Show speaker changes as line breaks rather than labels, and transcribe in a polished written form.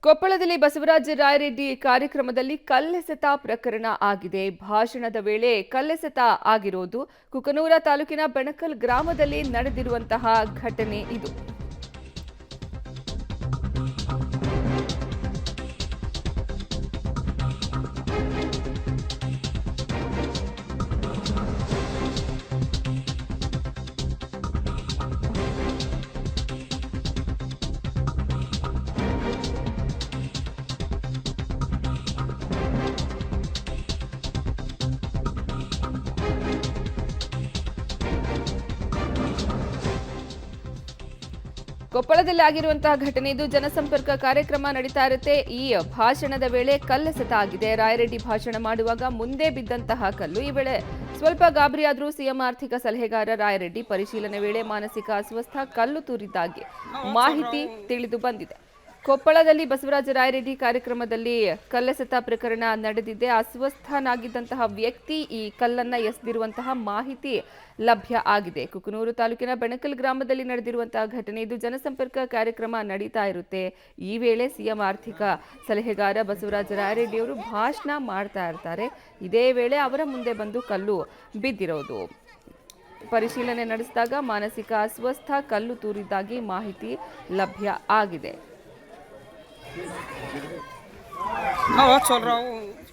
ಕೊಪ್ಪಳದಲ್ಲಿ ಬಸವರಾಜ ರಾಯರೆಡ್ಡಿ ಕಾರ್ಯಕ್ರಮದಲ್ಲಿ ಕಲ್ಲೆಸೆತ ಪ್ರಕರಣ ಆಗಿದೆ. ಭಾಷಣದ ವೇಳೆ ಕಲ್ಲೆಸೆತ ಆಗಿರೋದು ಕುಕನೂರ ತಾಲೂಕಿನ ಬೆಣಕಲ್ ಗ್ರಾಮದಲ್ಲಿ ನಡೆದಿರುವಂತಹ ಘಟನೆ ಇದು. ಕೊಪ್ಪಳದಲ್ಲಿ ಆಗಿರುವಂತಹ ಘಟನೆ ಇದು. ಜನಸಂಪರ್ಕ ಕಾರ್ಯಕ್ರಮ ನಡೀತಾ ಇರುತ್ತೆ. ಈ ಭಾಷಣದ ವೇಳೆ ಕಲ್ಲೆಸೆತ ಆಗಿದೆ. ರಾಯರೆಡ್ಡಿ ಭಾಷಣ ಮಾಡುವಾಗ ಮುಂದೆ ಬಿದ್ದಂತಹ ಕಲ್ಲು. ಈ ವೇಳೆ ಸ್ವಲ್ಪ ಗಾಬರಿಯಾದರೂ ಸಿಎಂ ಆರ್ಥಿಕ ಸಲಹೆಗಾರ ರಾಯರೆಡ್ಡಿ ಪರಿಶೀಲನೆ ವೇಳೆ ಮಾನಸಿಕ ಅಸ್ವಸ್ಥ, ಕಲ್ಲು ತೂರಿದ್ದಾಗಿ ಮಾಹಿತಿ ತಿಳಿದು ಬಂದಿದೆ. ಕೊಪ್ಪಳದಲ್ಲಿ ಬಸವರಾಜ ರಾಯರೆಡ್ಡಿ ಕಾರ್ಯಕ್ರಮದಲ್ಲಿ ಕಲ್ಲೆಸೆತ ಪ್ರಕರಣ ನಡೆದಿದೆ. ಅಸ್ವಸ್ಥನಾಗಿದ್ದಂತಹ ವ್ಯಕ್ತಿ ಈ ಕಲ್ಲನ್ನ ಎಸೆದಿರುವಂತಹ ಮಾಹಿತಿ ಲಭ್ಯ ಆಗಿದೆ. ಕುಕನೂರು ತಾಲೂಕಿನ ಬೆಣಕಲ್ ಗ್ರಾಮದಲ್ಲಿ ನಡೆದಿರುವಂತಹ ಘಟನೆ ಇದು. ಜನಸಂಪರ್ಕ ಕಾರ್ಯಕ್ರಮ ನಡೀತಾ ಇರುತ್ತೆ. ಈ ವೇಳೆ ಸಿಎಂ ಆರ್ಥಿಕ ಸಲಹೆಗಾರ ಬಸವರಾಜ ರಾಯರೆಡ್ಡಿ ಅವರು ಭಾಷಣ ಮಾಡ್ತಾ ಇರ್ತಾರೆ. ಇದೇ ವೇಳೆ ಅವರ ಮುಂದೆ ಬಂದು ಕಲ್ಲು ಬಿದ್ದಿರೋದು. ಪರಿಶೀಲನೆ ನಡೆಸಿದಾಗ ಮಾನಸಿಕ ಅಸ್ವಸ್ಥ, ಕಲ್ಲು ತೂರಿದ್ದಾಗಿ ಮಾಹಿತಿ ಲಭ್ಯ ಆಗಿದೆ.
हाँ, चल रहा हूँ।